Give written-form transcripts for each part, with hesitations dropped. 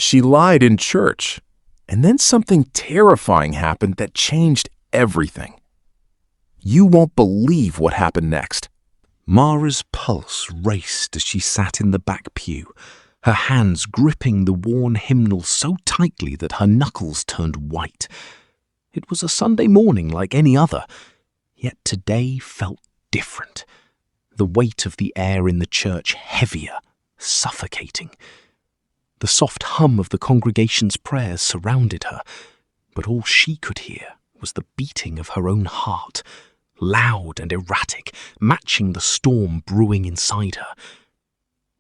She lied in church, and then something terrifying happened that changed everything. You won't believe what happened next. Mara's pulse raced as she sat in the back pew, her hands gripping the worn hymnal so tightly that her knuckles turned white. It was a Sunday morning like any other, yet today felt different. The weight of the air in the church heavier, suffocating. The soft hum of the congregation's prayers surrounded her, but all she could hear was the beating of her own heart, loud and erratic, matching the storm brewing inside her.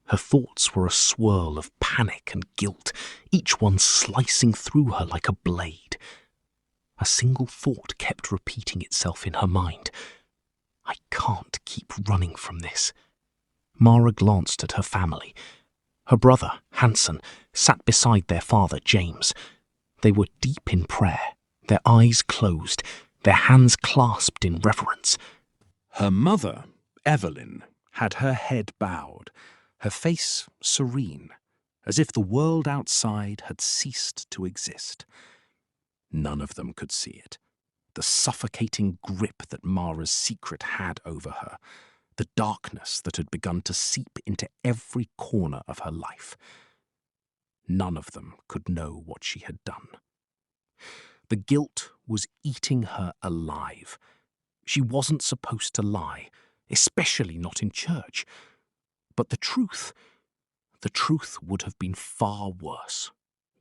Her thoughts were a swirl of panic and guilt, each one slicing through her like a blade. A single thought kept repeating itself in her mind. I can't keep running from this. Mara glanced at her family. Her brother, Hanson, sat beside their father, James. They were deep in prayer, their eyes closed, their hands clasped in reverence. Her mother, Evelyn, had her head bowed, her face serene, as if the world outside had ceased to exist. None of them could see it. The suffocating grip that Mara's secret had over her, the darkness that had begun to seep into every corner of her life. None of them could know what she had done. The guilt was eating her alive. She wasn't supposed to lie, especially not in church. But the truth would have been far worse,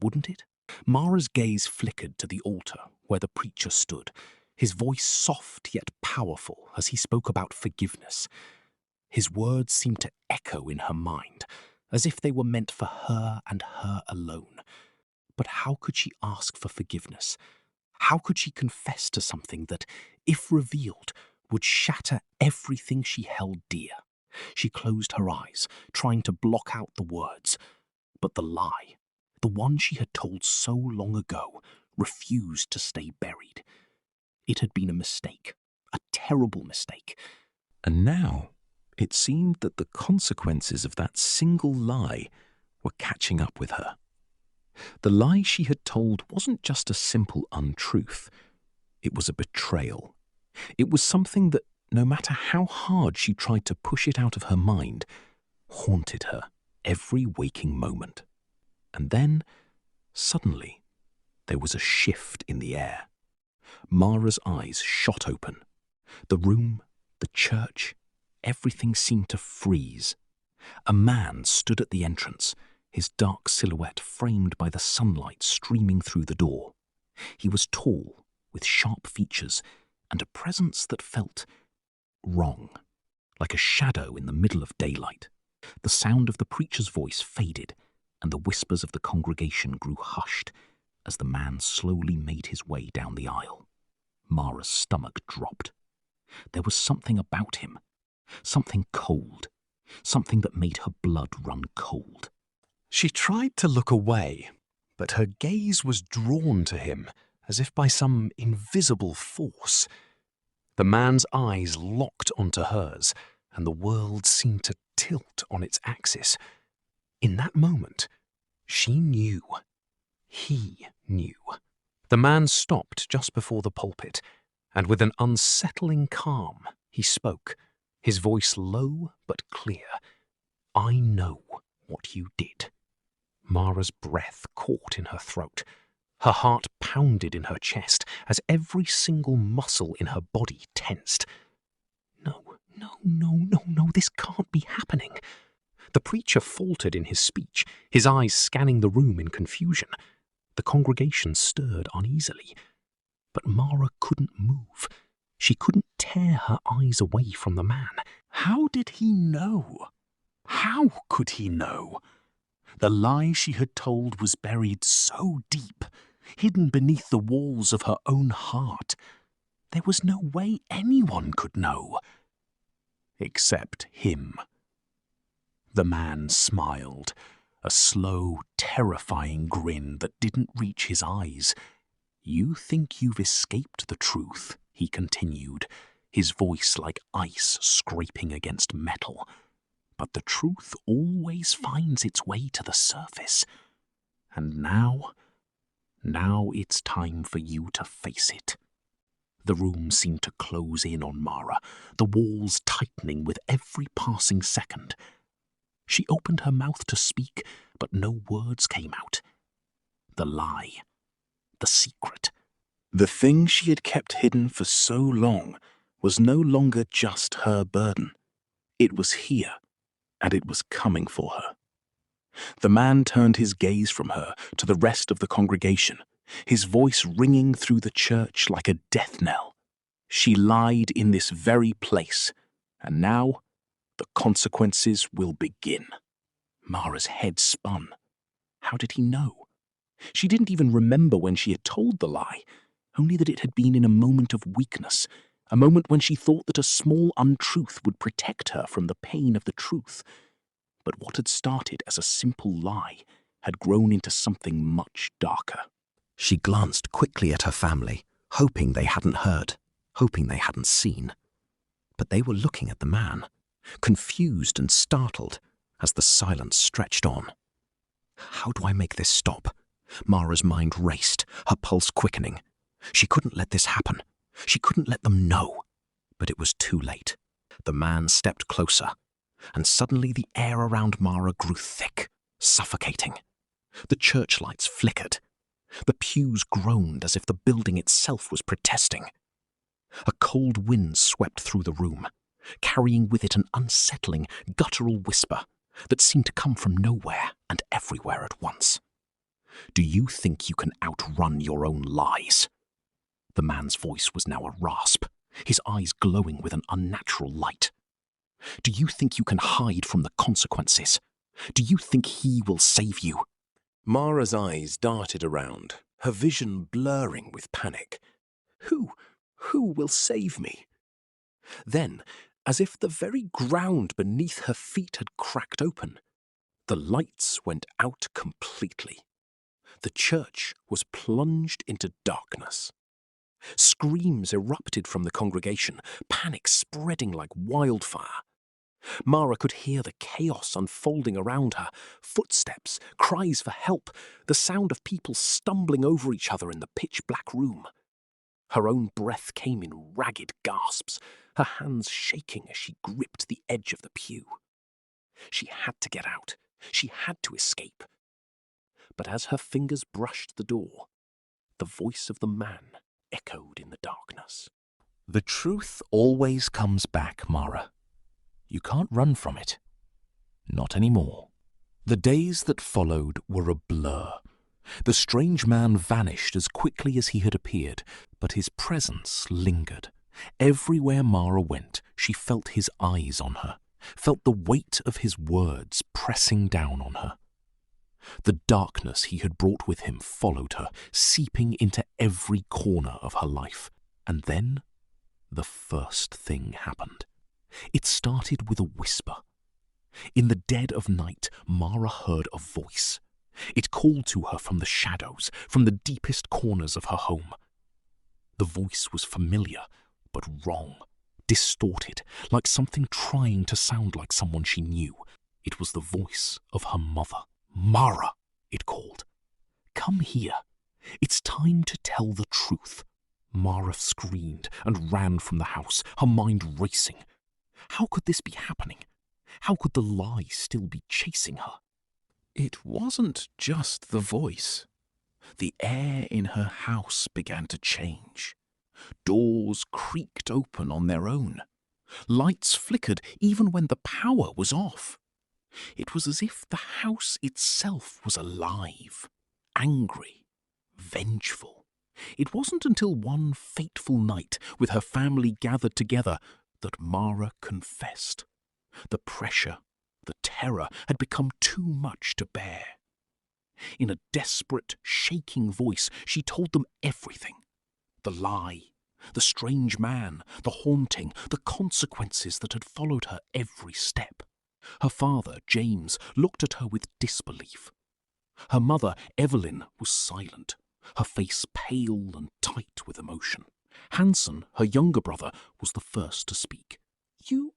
wouldn't it? Mara's gaze flickered to the altar where the preacher stood, his voice soft yet powerful as he spoke about forgiveness. His words seemed to echo in her mind, as if they were meant for her and her alone. But how could she ask for forgiveness? How could she confess to something that, if revealed, would shatter everything she held dear? She closed her eyes, trying to block out the words. But the lie, the one she had told so long ago, refused to stay buried. It had been a mistake, a terrible mistake. And now it seemed that the consequences of that single lie were catching up with her. The lie she had told wasn't just a simple untruth. It was a betrayal. It was something that, no matter how hard she tried to push it out of her mind, haunted her every waking moment. And then, suddenly, there was a shift in the air. Mara's eyes shot open. The room, the church, everything seemed to freeze. A man stood at the entrance, his dark silhouette framed by the sunlight streaming through the door. He was tall, with sharp features, and a presence that felt wrong, like a shadow in the middle of daylight. The sound of the preacher's voice faded, and the whispers of the congregation grew hushed as the man slowly made his way down the aisle. Mara's stomach dropped. There was something about him, something cold, something that made her blood run cold. She tried to look away, but her gaze was drawn to him as if by some invisible force. The man's eyes locked onto hers, and the world seemed to tilt on its axis. In that moment, she knew. He knew. The man stopped just before the pulpit, and with an unsettling calm, he spoke, his voice low but clear. I know what you did. Mara's breath caught in her throat. Her heart pounded in her chest as every single muscle in her body tensed. No, this can't be happening. The preacher faltered in his speech, his eyes scanning the room in confusion. The congregation stirred uneasily. But Mara couldn't move. She couldn't tear her eyes away from the man. How did he know? How could he know? The lie she had told was buried so deep, hidden beneath the walls of her own heart. There was no way anyone could know. Except him. The man smiled, a slow, terrifying grin that didn't reach his eyes. You think you've escaped the truth, he continued, his voice like ice scraping against metal. But the truth always finds its way to the surface. And now it's time for you to face it. The room seemed to close in on Mara, the walls tightening with every passing second. She opened her mouth to speak, but no words came out. The lie. The secret. The thing she had kept hidden for so long was no longer just her burden. It was here, and it was coming for her. The man turned his gaze from her to the rest of the congregation, his voice ringing through the church like a death knell. She lied in this very place, and now the consequences will begin. Mara's head spun. How did he know? She didn't even remember when she had told the lie, only that it had been in a moment of weakness, a moment when she thought that a small untruth would protect her from the pain of the truth. But what had started as a simple lie had grown into something much darker. She glanced quickly at her family, hoping they hadn't heard, hoping they hadn't seen. But they were looking at the man, confused and startled as the silence stretched on. How do I make this stop? Mara's mind raced, her pulse quickening. She couldn't let this happen. She couldn't let them know. But it was too late. The man stepped closer, and suddenly the air around Mara grew thick, suffocating. The church lights flickered. The pews groaned as if the building itself was protesting. A cold wind swept through the room, carrying with it an unsettling, guttural whisper that seemed to come from nowhere and everywhere at once. Do you think you can outrun your own lies? The man's voice was now a rasp, his eyes glowing with an unnatural light. Do you think you can hide from the consequences? Do you think he will save you? Mara's eyes darted around, her vision blurring with panic. Who will save me? Then, as if the very ground beneath her feet had cracked open, the lights went out completely. The church was plunged into darkness. Screams erupted from the congregation, panic spreading like wildfire. Mara could hear the chaos unfolding around her, footsteps, cries for help, the sound of people stumbling over each other in the pitch-black room. Her own breath came in ragged gasps, her hands shaking as she gripped the edge of the pew. She had to get out. She had to escape. But as her fingers brushed the door, the voice of the man echoed in the darkness. The truth always comes back, Mara. You can't run from it. Not anymore. The days that followed were a blur. The strange man vanished as quickly as he had appeared, but his presence lingered. Everywhere Mara went, she felt his eyes on her, felt the weight of his words pressing down on her. The darkness he had brought with him followed her, seeping into every corner of her life. And then the first thing happened. It started with a whisper. In the dead of night, Mara heard a voice. It called to her from the shadows, from the deepest corners of her home. The voice was familiar, but wrong, distorted, like something trying to sound like someone she knew. It was the voice of her mother. Mara, it called. Come here. It's time to tell the truth. Mara screamed and ran from the house, her mind racing. How could this be happening? How could the lie still be chasing her? It wasn't just the voice. The air in her house began to change. Doors creaked open on their own. Lights flickered even when the power was off. It was as if the house itself was alive, angry, vengeful. It wasn't until one fateful night, with her family gathered together, that Mara confessed. The pressure, the terror had become too much to bear. In a desperate, shaking voice, she told them everything. The lie, the strange man, the haunting, the consequences that had followed her every step. Her father, James, looked at her with disbelief. Her mother, Evelyn, was silent, her face pale and tight with emotion. Hanson, her younger brother, was the first to speak. You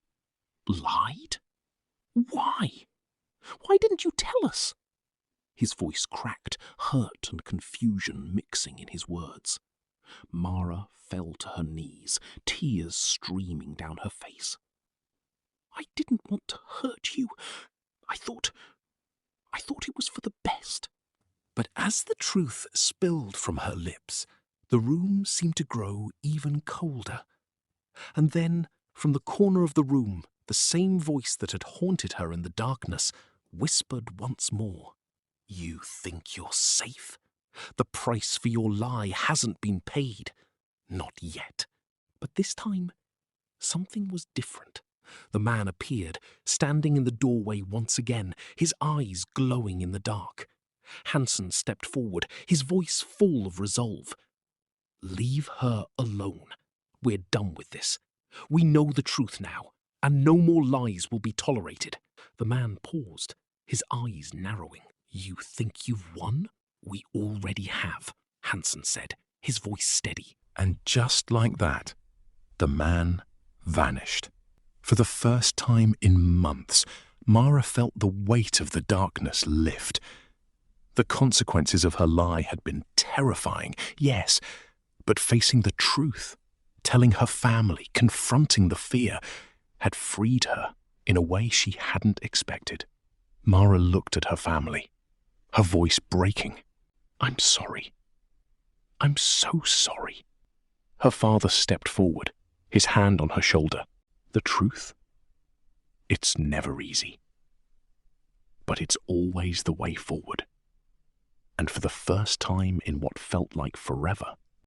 lied? Why? Why didn't you tell us? His voice cracked, hurt and confusion mixing in his words. Mara fell to her knees, tears streaming down her face. "I didn't want to hurt you. I thought it was for the best." But as the truth spilled from her lips, the room seemed to grow even colder. And then, from the corner of the room, the same voice that had haunted her in the darkness whispered once more, "You think you're safe? The price for your lie hasn't been paid. Not yet." But this time, something was different. The man appeared, standing in the doorway once again, his eyes glowing in the dark. Hansen stepped forward, his voice full of resolve. "Leave her alone. We're done with this. We know the truth now, and no more lies will be tolerated." The man paused, his eyes narrowing. "You think you've won? We already have," Hansen said, his voice steady. And just like that, the man vanished. For the first time in months, Mara felt the weight of the darkness lift. The consequences of her lie had been terrifying, yes, but facing the truth, telling her family, confronting the fear, had freed her in a way she hadn't expected. Mara looked at her family, her voice breaking. "I'm sorry. I'm so sorry." Her father stepped forward, his hand on her shoulder. "The truth? It's never easy. But it's always the way forward." And for the first time in what felt like forever,